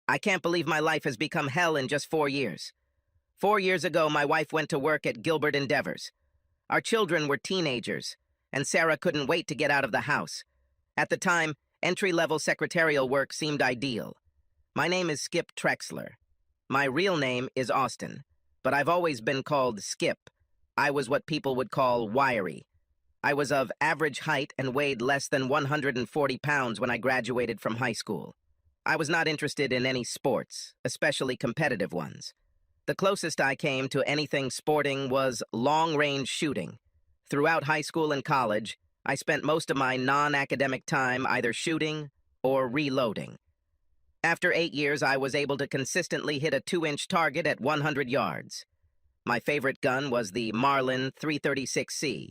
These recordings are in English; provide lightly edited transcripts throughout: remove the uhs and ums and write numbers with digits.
I can't believe my life has become hell in just 4 years. 4 years ago, my wife went to work at Gilbert Endeavors. Our children were teenagers, and Sarah couldn't wait to get out of the house. At the time, entry-level secretarial work seemed ideal. My name is Skip Trexler. My real name is Austin, but I've always been called Skip. I was what people would call wiry. I was of average height and weighed less than 140 pounds when I graduated from high school. I was not interested in any sports, especially competitive ones. The closest I came to anything sporting was long-range shooting. Throughout high school and college, I spent most of my non-academic time either shooting or reloading. After 8 years, I was able to consistently hit a 2-inch target at 100 yards. My favorite gun was the Marlin 336C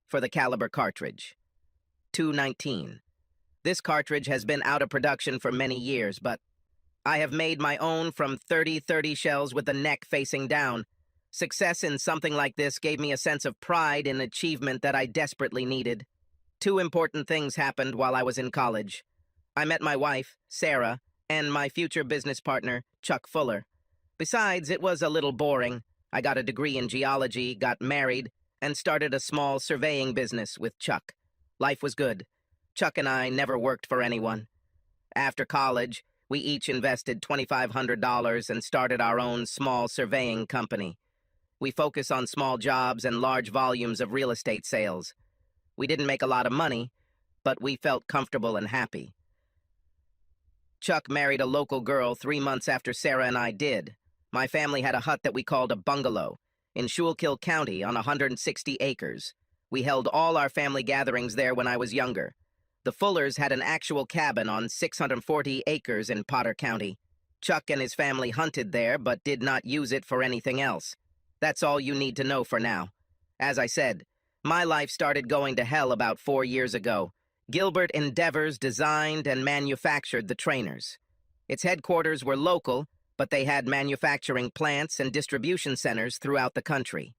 for the caliber cartridge, .219. This cartridge has been out of production for many years, but I have made my own from 30-30 shells with the neck facing down. Success in something like this gave me a sense of pride and achievement that I desperately needed. 2 important things happened while I was in college. I met my wife, Sarah, and my future business partner, Chuck Fuller. Besides, it was a little boring. I got a degree in geology, got married, and started a small surveying business with Chuck. Life was good. Chuck and I never worked for anyone. After college, we each invested $2,500 and started our own small surveying company. We focus on small jobs and large volumes of real estate sales. We didn't make a lot of money, but we felt comfortable and happy. Chuck married a local girl 3 months after Sarah and I did. My family had a hut that we called a bungalow in Schuylkill County on 160 acres. We held all our family gatherings there when I was younger. The Fullers had an actual cabin on 640 acres in Potter County. Chuck and his family hunted there, but did not use it for anything else. That's all you need to know for now. As I said, my life started going to hell about 4 years ago. Gilbert Endeavors designed and manufactured the trainers. Its headquarters were local, but they had manufacturing plants and distribution centers throughout the country.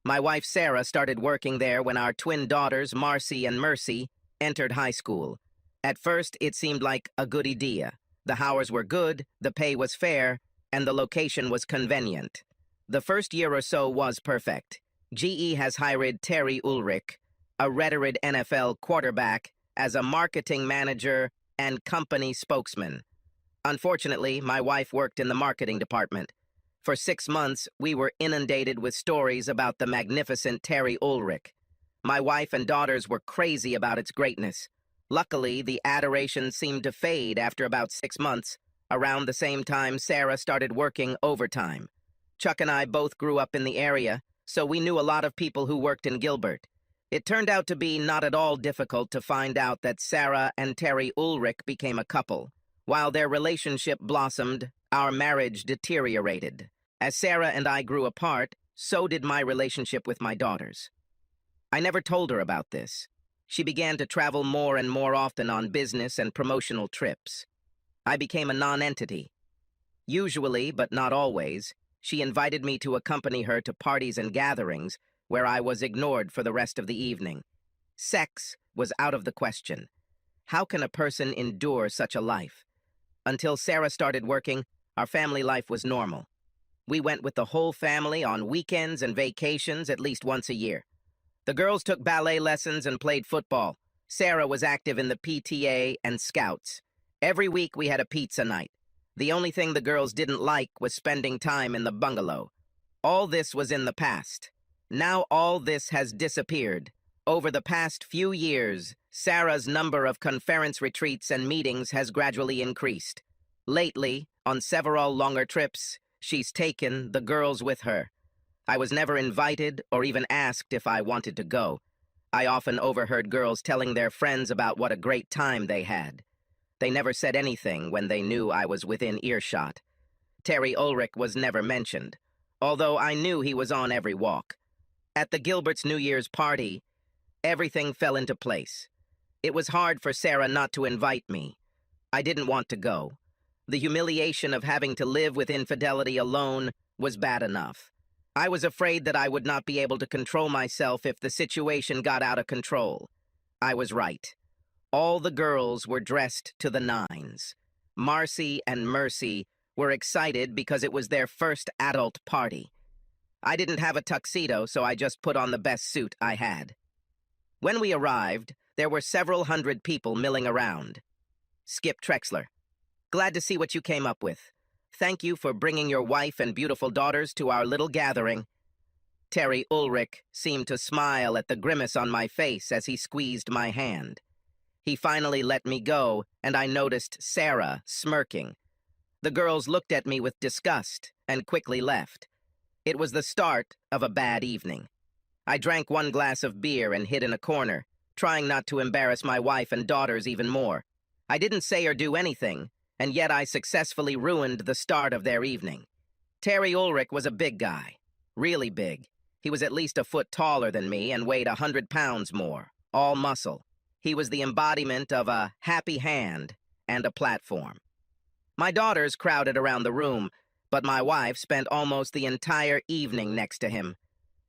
My wife Sarah started working there when our twin daughters, Marcy and Mercy, entered high school. At first, it seemed like a good idea. The hours were good, the pay was fair, and the location was convenient. The first year or so was perfect. GE has hired Terry Ulrich, a retired NFL quarterback, as a marketing manager and company spokesman. Unfortunately, my wife worked in the marketing department. For 6 months, we were inundated with stories about the magnificent Terry Ulrich. My wife and daughters were crazy about its greatness. Luckily, the adoration seemed to fade after about 6 months. Around the same time, Sarah started working overtime. Chuck and I both grew up in the area, so we knew a lot of people who worked in Gilbert. It turned out to be not at all difficult to find out that Sarah and Terry Ulrich became a couple. While their relationship blossomed, our marriage deteriorated. As Sarah and I grew apart, so did my relationship with my daughters. I never told her about this. She began to travel more and more often on business and promotional trips. I became a non-entity. Usually, but not always, she invited me to accompany her to parties and gatherings where I was ignored for the rest of the evening. Sex was out of the question. How can a person endure such a life? Until Sarah started working, our family life was normal. We went with the whole family on weekends and vacations at least once a year. The girls took ballet lessons and played football. Sarah was active in the PTA and Scouts. Every week we had a pizza night. The only thing the girls didn't like was spending time in the bungalow. All this was in the past. Now all this has disappeared. Over the past few years, Sarah's number of conference retreats and meetings has gradually increased. Lately, on several longer trips, she's taken the girls with her. I was never invited or even asked if I wanted to go. I often overheard girls telling their friends about what a great time they had. They never said anything when they knew I was within earshot. Terry Ulrich was never mentioned, although I knew he was on every walk. At the Gilbert's New Year's party, everything fell into place. It was hard for Sarah not to invite me. I didn't want to go. The humiliation of having to live with infidelity alone was bad enough. I was afraid that I would not be able to control myself if the situation got out of control. I was right. All the girls were dressed to the nines. Marcy and Mercy were excited because it was their first adult party. I didn't have a tuxedo, so I just put on the best suit I had. When we arrived, there were several hundred people milling around. Skip Trexler. Glad to see what you came up with. Thank you for bringing your wife and beautiful daughters to our little gathering. Terry Ulrich seemed to smile at the grimace on my face as he squeezed my hand. He finally let me go, and I noticed Sarah smirking. The girls looked at me with disgust and quickly left. It was the start of a bad evening. I drank one glass of beer and hid in a corner, trying not to embarrass my wife and daughters even more. I didn't say or do anything, and yet I successfully ruined the start of their evening. Terry Ulrich was a big guy, really big. He was at least a foot taller than me and weighed 100 pounds more, all muscle. He was the embodiment of a happy hand and a platform. My daughters crowded around the room, but my wife spent almost the entire evening next to him.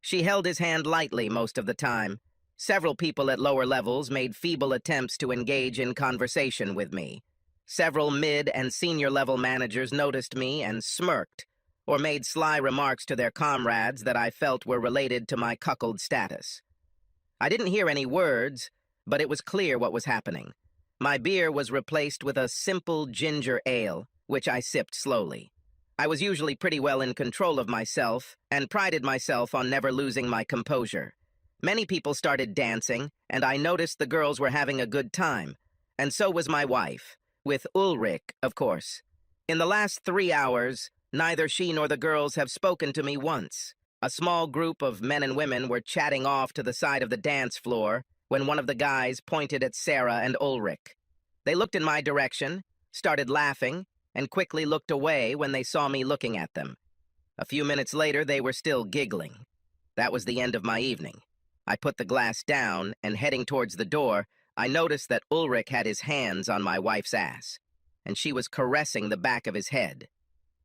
She held his hand lightly most of the time. Several people at lower levels made feeble attempts to engage in conversation with me. Several mid- and senior-level managers noticed me and smirked, or made sly remarks to their comrades that I felt were related to my cuckold status. I didn't hear any words, but it was clear what was happening. My beer was replaced with a simple ginger ale, which I sipped slowly. I was usually pretty well in control of myself and prided myself on never losing my composure. Many people started dancing, and I noticed the girls were having a good time, and so was my wife, with Ulrich, of course. In the last 3 hours, neither she nor the girls have spoken to me once. A small group of men and women were chatting off to the side of the dance floor when one of the guys pointed at Sarah and Ulrich. They looked in my direction, started laughing, and quickly looked away when they saw me looking at them. A few minutes later, they were still giggling. That was the end of my evening. I put the glass down, and heading towards the door, I noticed that Ulrich had his hands on my wife's ass, and she was caressing the back of his head.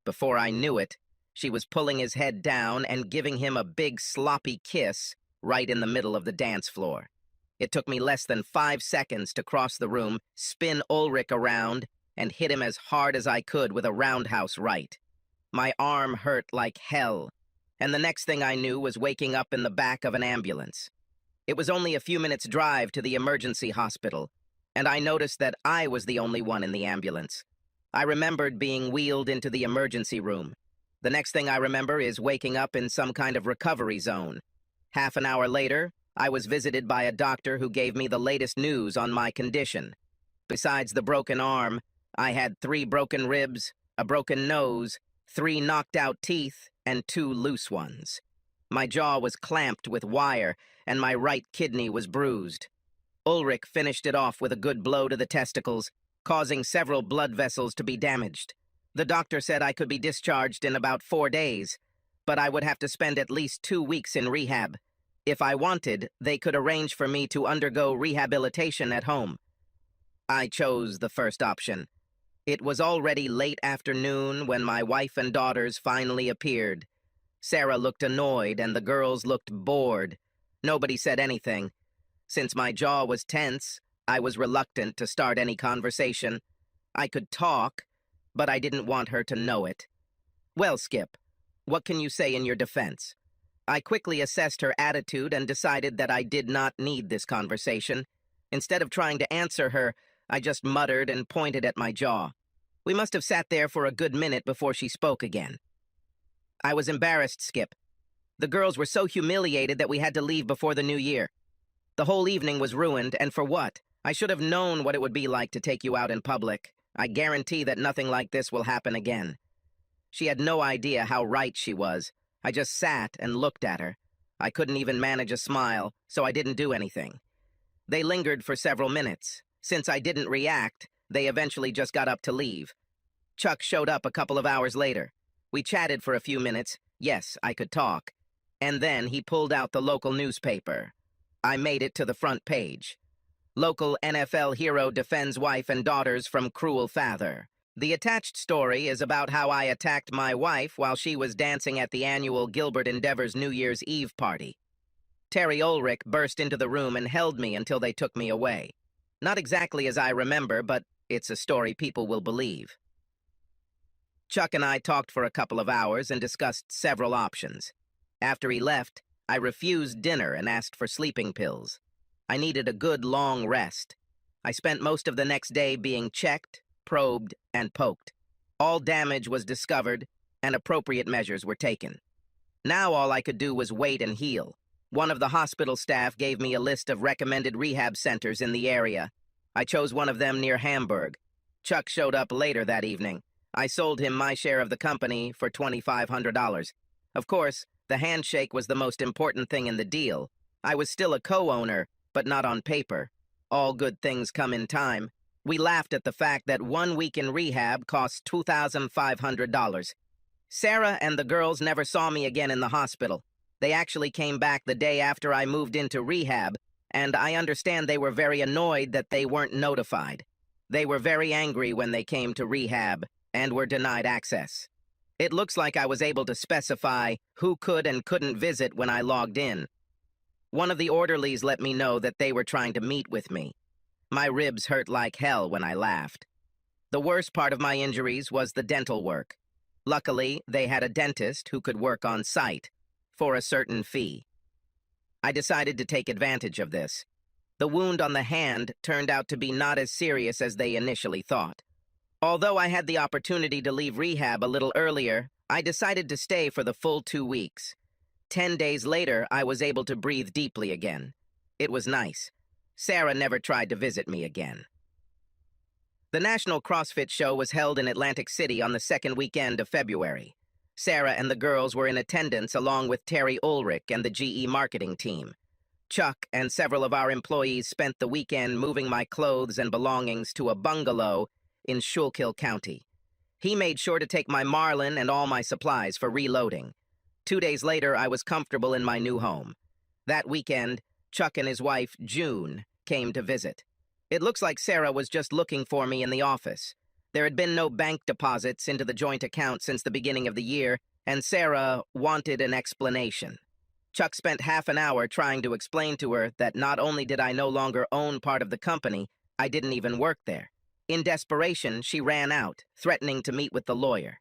Before I knew it, she was pulling his head down and giving him a big sloppy kiss right in the middle of the dance floor. It took me less than 5 seconds to cross the room, spin Ulrich around, and hit him as hard as I could with a roundhouse right. My arm hurt like hell, and the next thing I knew was waking up in the back of an ambulance. It was only a few minutes' drive to the emergency hospital, and I noticed that I was the only one in the ambulance. I remembered being wheeled into the emergency room. The next thing I remember is waking up in some kind of recovery zone. Half an hour later, I was visited by a doctor who gave me the latest news on my condition. Besides the broken arm, I had 3 broken ribs, a broken nose, 3 knocked-out teeth, and 2 loose ones. My jaw was clamped with wire, and my right kidney was bruised. Ulrich finished it off with a good blow to the testicles, causing several blood vessels to be damaged. The doctor said I could be discharged in about 4 days, but I would have to spend at least 2 weeks in rehab. If I wanted, they could arrange for me to undergo rehabilitation at home. I chose the first option. It was already late afternoon when my wife and daughters finally appeared. Sarah looked annoyed and the girls looked bored. Nobody said anything. Since my jaw was tense, I was reluctant to start any conversation. I could talk, but I didn't want her to know it. Well, Skip, what can you say in your defense? I quickly assessed her attitude and decided that I did not need this conversation. Instead of trying to answer her, I just muttered and pointed at my jaw. We must have sat there for a good minute before she spoke again. I was embarrassed, Skip. The girls were so humiliated that we had to leave before the new year. The whole evening was ruined, and for what? I should have known what it would be like to take you out in public. I guarantee that nothing like this will happen again. She had no idea how right she was. I just sat and looked at her. I couldn't even manage a smile, so I didn't do anything. They lingered for several minutes. Since I didn't react, they eventually just got up to leave. Chuck showed up a couple of hours later. We chatted for a few minutes. Yes, I could talk. And then he pulled out the local newspaper. I made it to the front page. Local NFL hero defends wife and daughters from cruel father. The attached story is about how I attacked my wife while she was dancing at the annual Gilbert Endeavors New Year's Eve party. Terry Ulrich burst into the room and held me until they took me away. Not exactly as I remember, but It's a story people will believe. Chuck and I talked for a couple of hours and discussed several options. After he left, I refused dinner and asked for sleeping pills. I needed a good long rest. I spent most of the next day being checked, probed, and poked. All damage was discovered, and appropriate measures were taken. Now all I could do was wait and heal. One of the hospital staff gave me a list of recommended rehab centers in the area. I chose one of them near Hamburg. Chuck showed up later that evening. I sold him my share of the company for $2,500. Of course, the handshake was the most important thing in the deal. I was still a co-owner, but not on paper. All good things come in time. We laughed at the fact that 1 week in rehab cost $2,500. Sarah and the girls never saw me again in the hospital. They actually came back the day after I moved into rehab, and I understand they were very annoyed that they weren't notified. They were very angry when they came to rehab and were denied access. It looks like I was able to specify who could and couldn't visit when I logged in. One of the orderlies let me know that they were trying to meet with me. My ribs hurt like hell when I laughed. The worst part of my injuries was the dental work. Luckily, they had a dentist who could work on site for a certain fee. I decided to take advantage of this. The wound on the hand turned out to be not as serious as they initially thought. Although I had the opportunity to leave rehab a little earlier, I decided to stay for the full 2 weeks. 10 days later, I was able to breathe deeply again. It was nice. Sarah never tried to visit me again. The National CrossFit Show was held in Atlantic City on the second weekend of February. Sarah and the girls were in attendance along with Terry Ulrich and the GE marketing team. Chuck and several of our employees spent the weekend moving my clothes and belongings to a bungalow in Schuylkill County. He made sure to take my Marlin and all my supplies for reloading. 2 days later, I was comfortable in my new home. That weekend, Chuck and his wife, June, came to visit. It looks like Sarah was just looking for me in the office. There had been no bank deposits into the joint account since the beginning of the year, and Sarah wanted an explanation. Chuck spent half an hour trying to explain to her that not only did I no longer own part of the company, I didn't even work there. In desperation, she ran out, threatening to meet with the lawyer.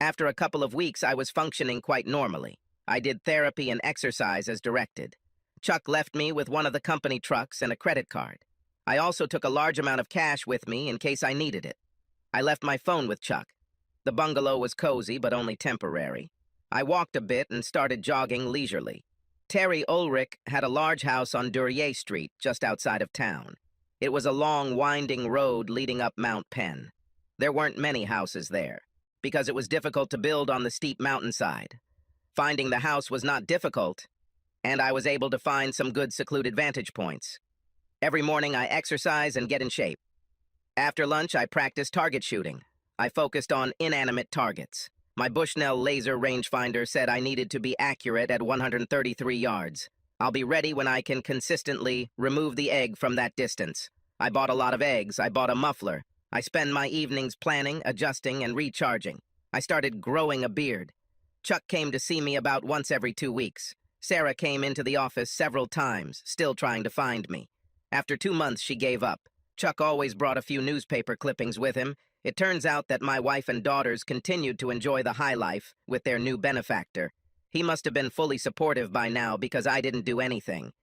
After a couple of weeks, I was functioning quite normally. I did therapy and exercise as directed. Chuck left me with one of the company trucks and a credit card. I also took a large amount of cash with me in case I needed it. I left my phone with Chuck. The bungalow was cozy, but only temporary. I walked a bit and started jogging leisurely. Terry Ulrich had a large house on Duryea Street, just outside of town. It was a long, winding road leading up Mount Penn. There weren't many houses there, because it was difficult to build on the steep mountainside. Finding the house was not difficult, and I was able to find some good secluded vantage points. Every morning I exercise and get in shape. After lunch, I practiced target shooting. I focused on inanimate targets. My Bushnell laser rangefinder said I needed to be accurate at 133 yards. I'll be ready when I can consistently remove the egg from that distance. I bought a lot of eggs. I bought a muffler. I spend my evenings planning, adjusting, and recharging. I started growing a beard. Chuck came to see me about once every 2 weeks. Sarah came into the office several times, still trying to find me. After 2 months, she gave up. Chuck always brought a few newspaper clippings with him. It turns out that my wife and daughters continued to enjoy the high life with their new benefactor. He must have been fully supportive by now because I didn't do anything.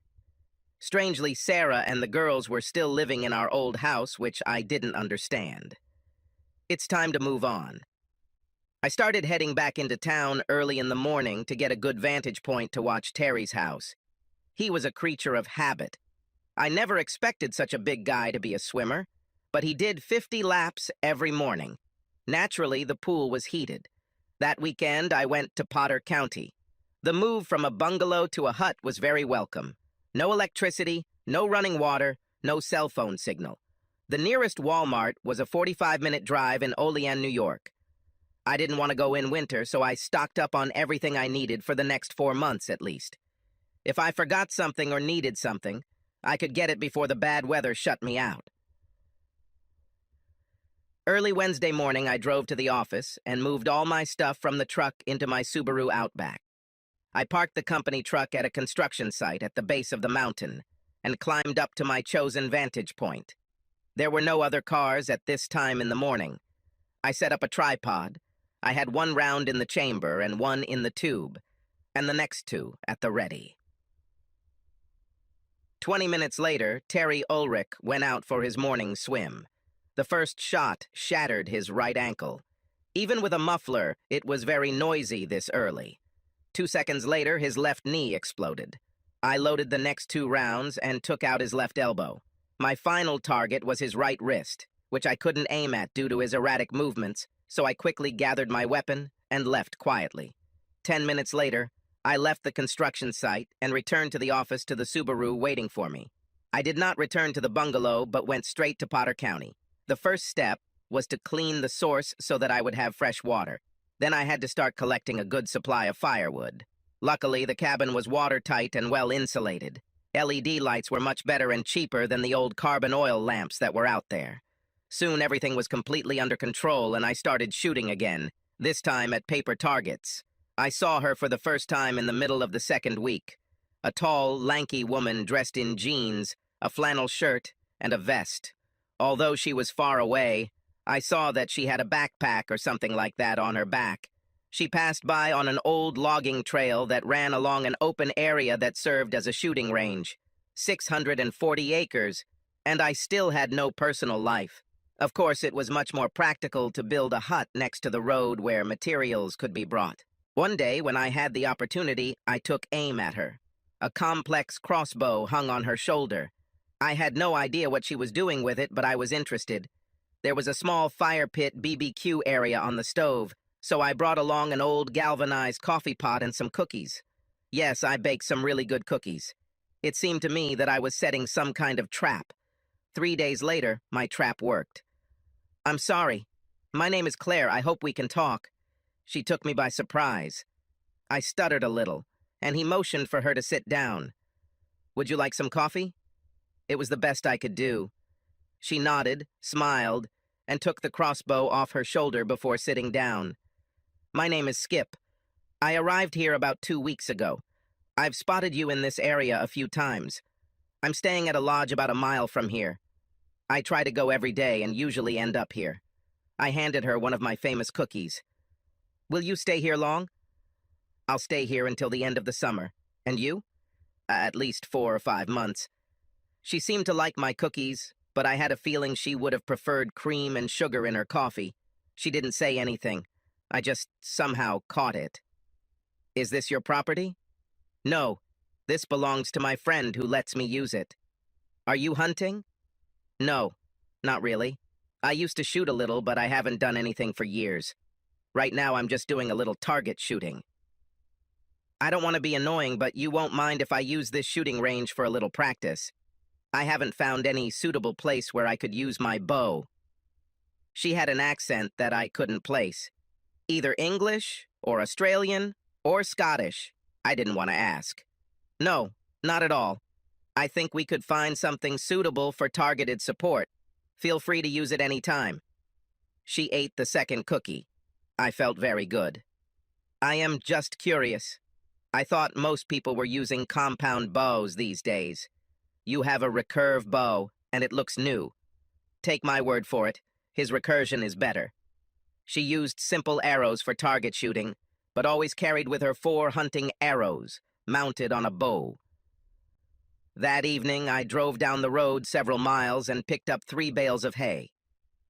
Strangely, Sarah and the girls were still living in our old house, which I didn't understand. It's time to move on. I started heading back into town early in the morning to get a good vantage point to watch Terry's house. He was a creature of habit. I never expected such a big guy to be a swimmer, but he did 50 laps every morning. Naturally, the pool was heated. That weekend, I went to Potter County. The move from a bungalow to a hut was very welcome. No electricity, no running water, no cell phone signal. The nearest Walmart was a 45-minute drive in Olean, New York. I didn't want to go in winter, so I stocked up on everything I needed for the next 4 months at least. If I forgot something or needed something, I could get it before the bad weather shut me out. Early Wednesday morning, I drove to the office and moved all my stuff from the truck into my Subaru Outback. I parked the company truck at a construction site at the base of the mountain and climbed up to my chosen vantage point. There were no other cars at this time in the morning. I set up a tripod. I had one round in the chamber and one in the tube, and the next two at the ready. 20 minutes later, Terry Ulrich went out for his morning swim. The first shot shattered his right ankle. Even with a muffler, it was very noisy this early. 2 seconds later, his left knee exploded. I loaded the next 2 rounds and took out his left elbow. My final target was his right wrist, which I couldn't aim at due to his erratic movements, so I quickly gathered my weapon and left quietly. 10 minutes later, I left the construction site and returned to the office to the Subaru waiting for me. I did not return to the bungalow, but went straight to Potter County. The first step was to clean the source so that I would have fresh water. Then I had to start collecting a good supply of firewood. Luckily, the cabin was watertight and well insulated. LED lights were much better and cheaper than the old carbon oil lamps that were out there. Soon everything was completely under control and I started shooting again, this time at paper targets. I saw her for the first time in the middle of the second week. A tall, lanky woman dressed in jeans, a flannel shirt, and a vest. Although she was far away, I saw that she had a backpack or something like that on her back. She passed by on an old logging trail that ran along an open area that served as a shooting range. 640 acres, and I still had no personal life. Of course, it was much more practical to build a hut next to the road where materials could be brought. One day, when I had the opportunity, I took aim at her. A complex crossbow hung on her shoulder. I had no idea what she was doing with it, but I was interested. There was a small fire pit BBQ area on the stove, so I brought along an old galvanized coffee pot and some cookies. Yes, I baked some really good cookies. It seemed to me that I was setting some kind of trap. 3 days later, my trap worked. "I'm sorry. My name is Claire. I hope we can talk." She took me by surprise. I stuttered a little, and he motioned for her to sit down. "Would you like some coffee?" It was the best I could do. She nodded, smiled, and took the crossbow off her shoulder before sitting down. "My name is Skip. I arrived here about 2 weeks ago. I've spotted you in this area a few times. I'm staying at a lodge about a mile from here. I try to go every day and usually end up here." I handed her one of my famous cookies. "Will you stay here long?" "I'll stay here until the end of the summer. And you?" "At least 4 or 5 months." She seemed to like my cookies, but I had a feeling she would have preferred cream and sugar in her coffee. She didn't say anything. I just somehow caught it. "Is this your property?" "No. This belongs to my friend who lets me use it." "Are you hunting?" "No, not really. I used to shoot a little, but I haven't done anything for years. Right now I'm just doing a little target shooting." "I don't want to be annoying, but you won't mind if I use this shooting range for a little practice. I haven't found any suitable place where I could use my bow." She had an accent that I couldn't place. Either English, or Australian, or Scottish. I didn't want to ask. "No, not at all. I think we could find something suitable for targeted support. Feel free to use it any time." She ate the second cookie. I felt very good. "I am just curious. I thought most people were using compound bows these days. You have a recurve bow, and it looks new. Take my word for it, his recursion is better." She used simple arrows for target shooting, but always carried with her 4 hunting arrows, mounted on a bow. That evening, I drove down the road several miles and picked up 3 bales of hay.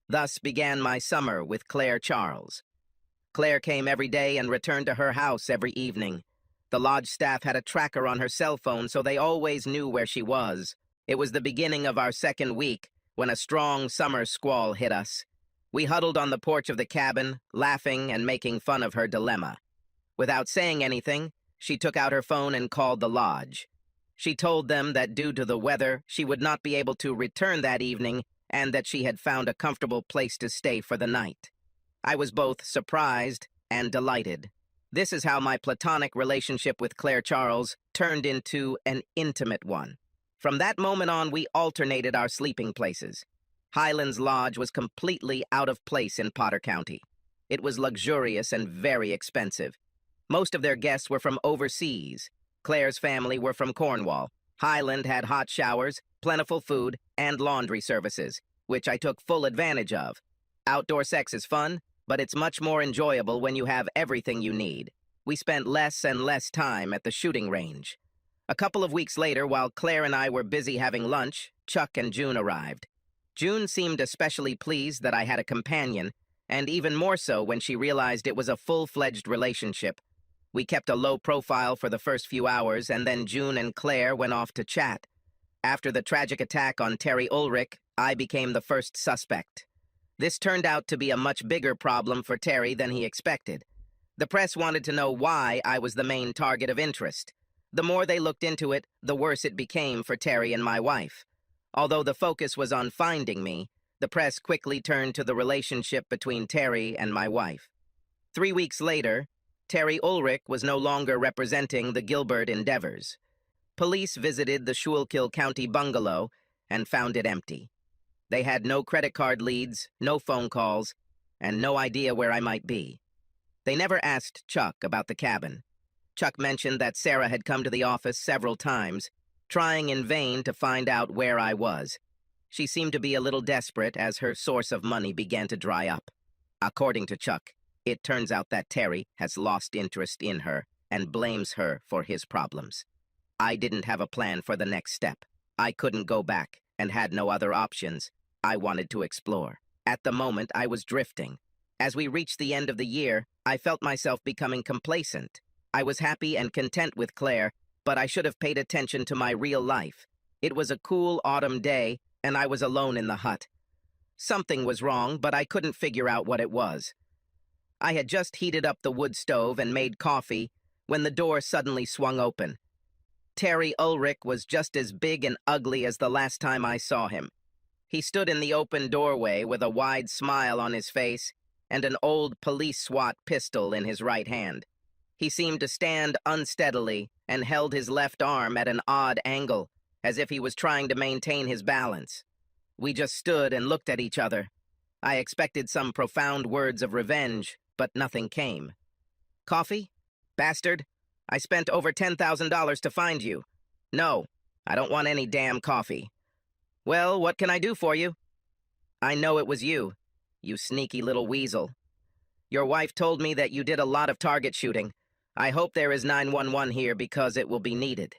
Thus began my summer with Claire Charles. Claire came every day and returned to her house every evening. The lodge staff had a tracker on her cell phone, so they always knew where she was. It was the beginning of our second week when a strong summer squall hit us. We huddled on the porch of the cabin, laughing and making fun of her dilemma. Without saying anything, she took out her phone and called the lodge. She told them that due to the weather, she would not be able to return that evening and that she had found a comfortable place to stay for the night. I was both surprised and delighted. This is how my platonic relationship with Claire Charles turned into an intimate one. From that moment on, we alternated our sleeping places. Highlands Lodge was completely out of place in Potter County. It was luxurious and very expensive. Most of their guests were from overseas. Claire's family were from Cornwall. Highland had hot showers, plentiful food, and laundry services. which I took full advantage of. Outdoor sex is fun, but it's much more enjoyable when you have everything you need. We spent less and less time at the shooting range. A couple of weeks later, while Claire and I were busy having lunch, Chuck and June arrived. June seemed especially pleased that I had a companion, and even more so when she realized it was a full-fledged relationship. We kept a low profile for the first few hours, and then June and Claire went off to chat. After the tragic attack on Terry Ulrich, I became the first suspect. This turned out to be a much bigger problem for Terry than he expected. The press wanted to know why I was the main target of interest. The more they looked into it, the worse it became for Terry and my wife. Although the focus was on finding me, the press quickly turned to the relationship between Terry and my wife. 3 weeks later, Terry Ulrich was no longer representing the Gilbert endeavors. Police visited the Schuylkill County bungalow and found it empty. They had no credit card leads, no phone calls, and no idea where I might be. They never asked Chuck about the cabin. Chuck mentioned that Sarah had come to the office several times, trying in vain to find out where I was. She seemed to be a little desperate as her source of money began to dry up. According to Chuck, it turns out that Terry has lost interest in her and blames her for his problems. I didn't have a plan for the next step. I couldn't go back and had no other options. I wanted to explore. At the moment, I was drifting. As we reached the end of the year, I felt myself becoming complacent. I was happy and content with Claire, but I should have paid attention to my real life. It was a cool autumn day, and I was alone in the hut. Something was wrong, but I couldn't figure out what it was. I had just heated up the wood stove and made coffee when the door suddenly swung open. Terry Ulrich was just as big and ugly as the last time I saw him. He stood in the open doorway with a wide smile on his face and an old police SWAT pistol in his right hand. He seemed to stand unsteadily and held his left arm at an odd angle, as if he was trying to maintain his balance. We just stood and looked at each other. I expected some profound words of revenge, but nothing came. Coffee? Bastard? I spent over $10,000 to find you. No, I don't want any damn coffee. Well, what can I do for you? I know it was you, you sneaky little weasel. Your wife told me that you did a lot of target shooting. I hope there is 911 here because it will be needed.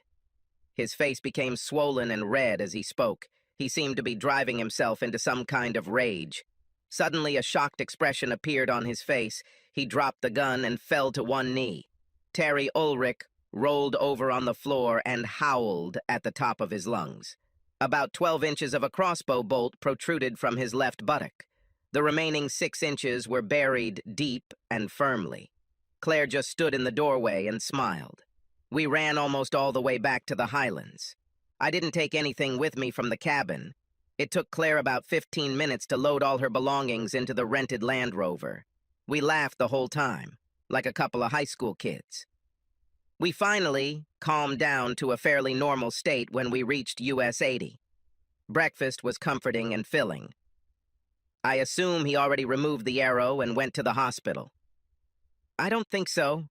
His face became swollen and red as he spoke. He seemed to be driving himself into some kind of rage. Suddenly, a shocked expression appeared on his face. He dropped the gun and fell to one knee. Terry Ulrich rolled over on the floor and howled at the top of his lungs. About 12 inches of a crossbow bolt protruded from his left buttock. The remaining 6 inches were buried deep and firmly. Claire just stood in the doorway and smiled. We ran almost all the way back to the Highlands. I didn't take anything with me from the cabin. It took Claire about 15 minutes to load all her belongings into the rented Land Rover. We laughed the whole time, like a couple of high school kids. We finally calmed down to a fairly normal state when we reached US 80. Breakfast was comforting and filling. I assume he already removed the arrow and went to the hospital. I don't think so.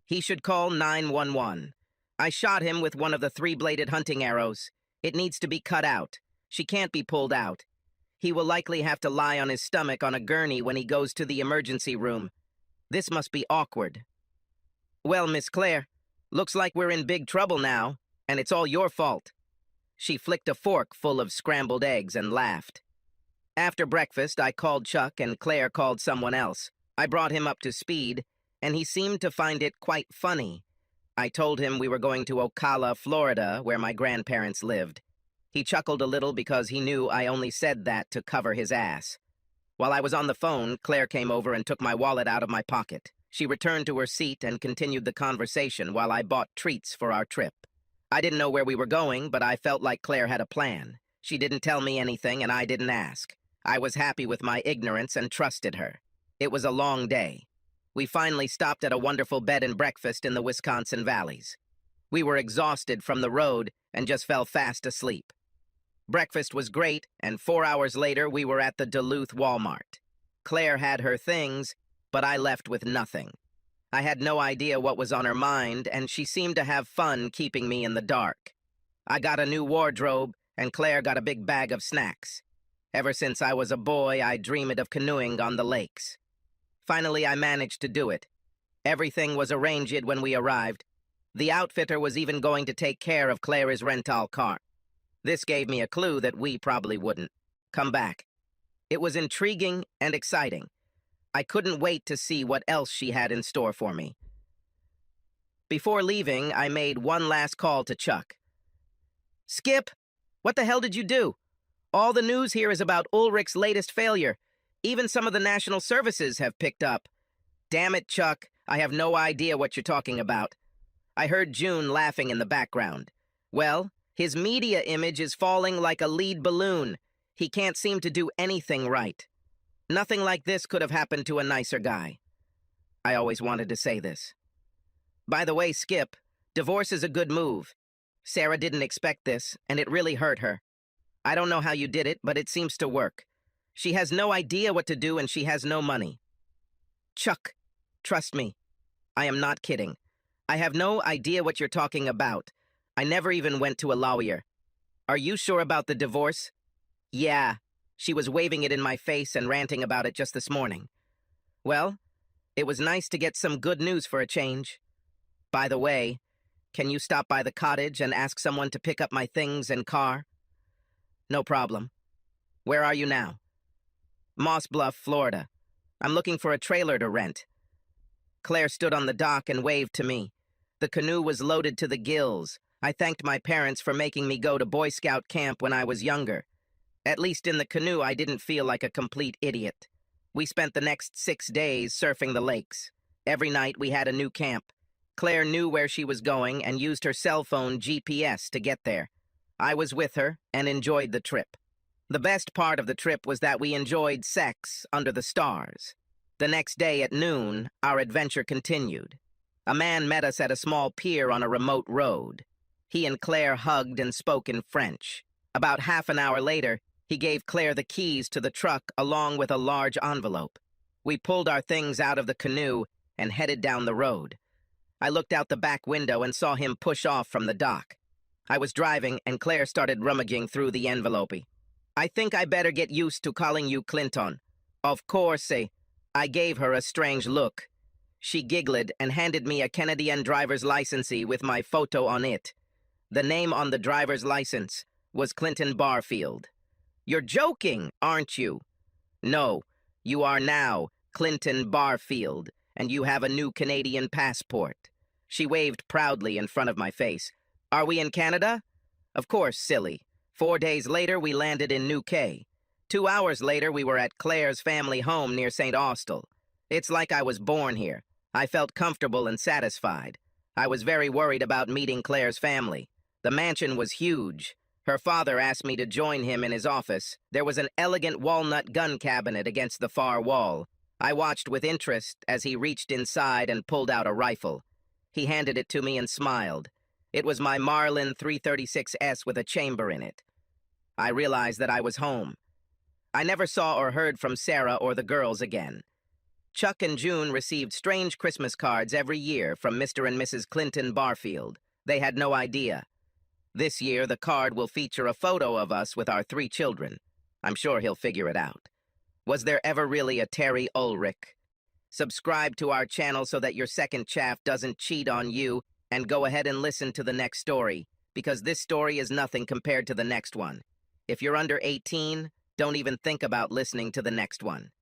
He should call 911. I shot him with one of the 3-bladed hunting arrows. It needs to be cut out. She can't be pulled out. He will likely have to lie on his stomach on a gurney when he goes to the emergency room. This must be awkward. Well, Miss Claire, looks like we're in big trouble now, and it's all your fault. She flicked a fork full of scrambled eggs and laughed. After breakfast, I called Chuck and Claire called someone else. I brought him up to speed, and he seemed to find it quite funny. I told him we were going to Ocala, Florida, where my grandparents lived. He chuckled a little because he knew I only said that to cover his ass. While I was on the phone, Claire came over and took my wallet out of my pocket. She returned to her seat and continued the conversation while I bought treats for our trip. I didn't know where we were going, but I felt like Claire had a plan. She didn't tell me anything, and I didn't ask. I was happy with my ignorance and trusted her. It was a long day. We finally stopped at a wonderful bed and breakfast in the Wisconsin valleys. We were exhausted from the road and just fell fast asleep. Breakfast was great, and 4 hours later we were at the Duluth Walmart. Claire had her things, but I left with nothing. I had no idea what was on her mind, and she seemed to have fun keeping me in the dark. I got a new wardrobe, and Claire got a big bag of snacks. Ever since I was a boy, I dreamed of canoeing on the lakes. Finally, I managed to do it. Everything was arranged when we arrived. The outfitter was even going to take care of Claire's rental car. This gave me a clue that we probably wouldn't come back. It was intriguing and exciting. I couldn't wait to see what else she had in store for me. Before leaving, I made one last call to Chuck. "Skip, what the hell did you do? All the news here is about Ulrich's latest failure. Even some of the national services have picked up." "Damn it, Chuck, I have no idea what you're talking about." I heard June laughing in the background. "Well, his media image is falling like a lead balloon. He can't seem to do anything right. Nothing like this could have happened to a nicer guy." I always wanted to say this. By the way, Skip, divorce is a good move. Sarah didn't expect this, and it really hurt her. I don't know how you did it, but it seems to work. She has no idea what to do, and she has no money. Chuck, trust me. I am not kidding. I have no idea what you're talking about. I never even went to a lawyer. Are you sure about the divorce? Yeah. She was waving it in my face and ranting about it just this morning. Well, it was nice to get some good news for a change. By the way, can you stop by the cottage and ask someone to pick up my things and car? No problem. Where are you now? Moss Bluff, Florida. I'm looking for a trailer to rent. Claire stood on the dock and waved to me. The canoe was loaded to the gills. I thanked my parents for making me go to Boy Scout camp when I was younger. At least in the canoe, I didn't feel like a complete idiot. We spent the next 6 days surfing the lakes. Every night we had a new camp. Claire knew where she was going and used her cell phone GPS to get there. I was with her and enjoyed the trip. The best part of the trip was that we enjoyed sex under the stars. The next day at noon, our adventure continued. A man met us at a small pier on a remote road. He and Claire hugged and spoke in French. About half an hour later, he gave Claire the keys to the truck along with a large envelope. We pulled our things out of the canoe and headed down the road. I looked out the back window and saw him push off from the dock. I was driving, and Claire started rummaging through the envelope. "I think I better get used to calling you Clinton." "Of course." I gave her a strange look. She giggled and handed me a Canadian driver's license with my photo on it. The name on the driver's license was Clinton Barfield. "You're joking, aren't you?" "No, you are now Clinton Barfield, and you have a new Canadian passport." She waved proudly in front of my face. "Are we in Canada?" "Of course, silly." 4 days later, we landed in New Quay. 2 hours later, we were at Claire's family home near St. Austell. It's like I was born here. I felt comfortable and satisfied. I was very worried about meeting Claire's family. The mansion was huge. Her father asked me to join him in his office. There was an elegant walnut gun cabinet against the far wall. I watched with interest as he reached inside and pulled out a rifle. He handed it to me and smiled. It was my Marlin 336S with a chamber in it. I realized that I was home. I never saw or heard from Sarah or the girls again. Chuck and June received strange Christmas cards every year from Mr. and Mrs. Clinton Barfield. They had no idea. This year, the card will feature a photo of us with our 3 children. I'm sure he'll figure it out. Was there ever really a Terry Ulrich? Subscribe to our channel so that your second chaff doesn't cheat on you, and go ahead and listen to the next story, because this story is nothing compared to the next one. If you're under 18, don't even think about listening to the next one.